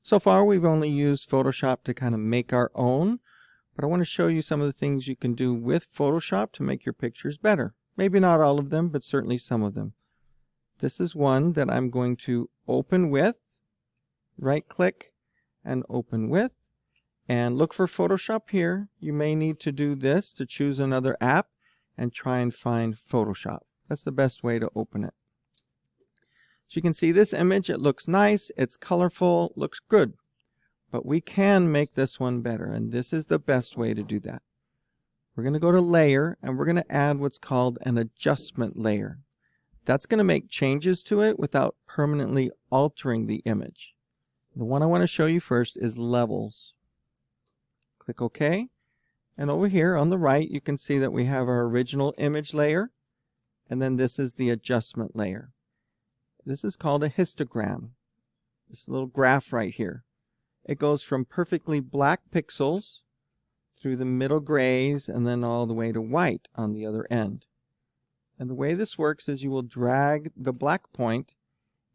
So far we've only used Photoshop to kind of make our own, but I want to show you some of the things you can do with Photoshop to make your pictures better. Maybe not all of them, but certainly some of them. This is one that I'm going to open with, right click and open with, and look for Photoshop here. You may need to do this to choose another app and try and find Photoshop. That's the best way to open it. So you can see this image, it looks nice, it's colorful, looks good. But we can make this one better, and this is the best way to do that. We're going to go to Layer, and we're going to add what's called an adjustment layer. That's going to make changes to it without permanently altering the image. The one I want to show you first is Levels. Click OK. And over here on the right, you can see that we have our original image layer, and then this is the adjustment layer. This is called a histogram. This little graph right here. It goes from perfectly black pixels through the middle grays and then all the way to white on the other end. And the way this works is you will drag the black point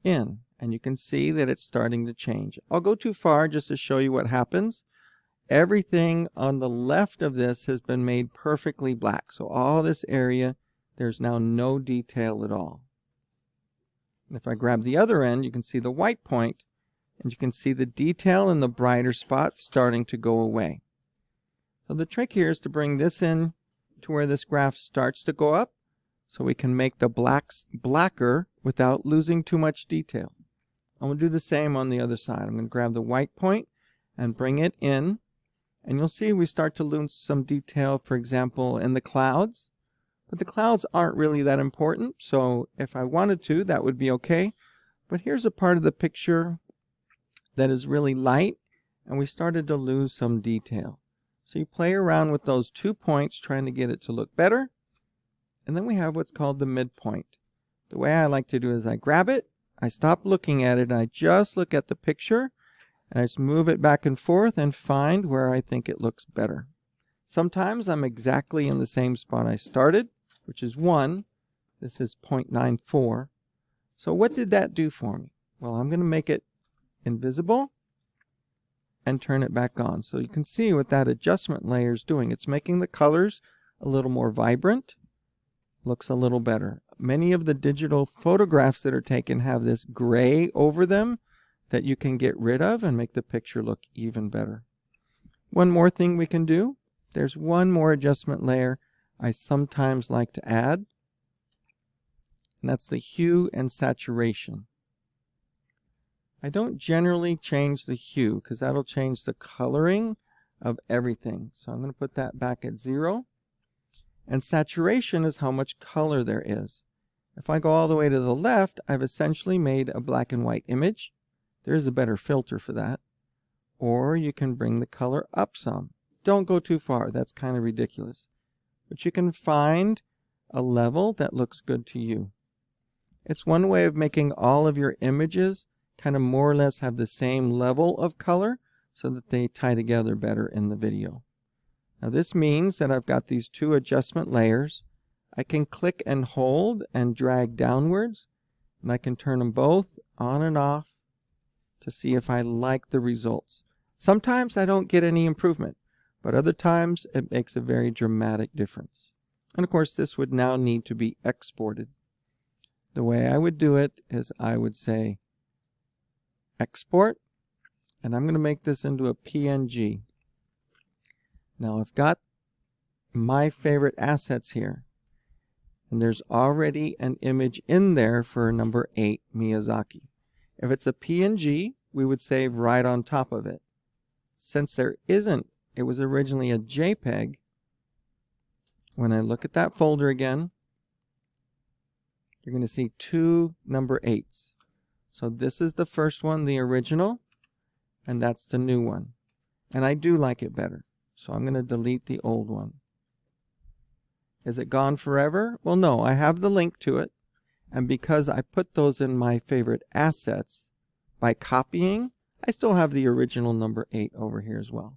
in, and you can see that it's starting to change. I'll go too far just to show you what happens. Everything on the left of this has been made perfectly black. So all this area, there's now no detail at all. And if I grab the other end, you can see the white point, and you can see the detail in the brighter spots starting to go away. So the trick here is to bring this in to where this graph starts to go up, so we can make the blacks blacker without losing too much detail. I'm going to do the same on the other side. I'm going to grab the white point and bring it in, and you'll see we start to lose some detail, for example, in the clouds. But the clouds aren't really that important, so if I wanted to, that would be okay. But here's a part of the picture that is really light, and we started to lose some detail. So you play around with those 2 points, trying to get it to look better. And then we have what's called the midpoint. The way I like to do is I grab it, I stop looking at it, and I just look at the picture, and I just move it back and forth and find where I think it looks better. Sometimes I'm exactly in the same spot I started, which is 1. This is 0.94. So what did that do for me? Well, I'm going to make it invisible and turn it back on. So you can see what that adjustment layer is doing. It's making the colors a little more vibrant. Looks a little better. Many of the digital photographs that are taken have this gray over them that you can get rid of and make the picture look even better. One more thing we can do. There's one more adjustment layer I sometimes like to add, and that's the hue and saturation. I don't generally change the hue because that'll change the coloring of everything. So I'm going to put that back at 0. And saturation is how much color there is. If I go all the way to the left, I've essentially made a black and white image. There is a better filter for that. Or you can bring the color up some. Don't go too far. That's kind of ridiculous. But you can find a level that looks good to you. It's one way of making all of your images kind of more or less have the same level of color so that they tie together better in the video. Now this means that I've got these 2 adjustment layers. I can click and hold and drag downwards, and I can turn them both on and off to see if I like the results. Sometimes I don't get any improvement, but other times it makes a very dramatic difference. And of course this would now need to be exported. The way I would do it is I would say export, and I'm going to make this into a PNG. Now I've got my favorite assets here, and there's already an image in there for number 8, Miyazaki. If it's a PNG, we would save right on top of it. Since there isn't, it was originally a JPEG. When I look at that folder again, you're going to see 2 number 8s. So this is the first one, the original, and that's the new one. And I do like it better. So I'm going to delete the old one. Is it gone forever? Well, no, I have the link to it. And because I put those in my favorite assets by copying, I still have the original number 8 over here as well.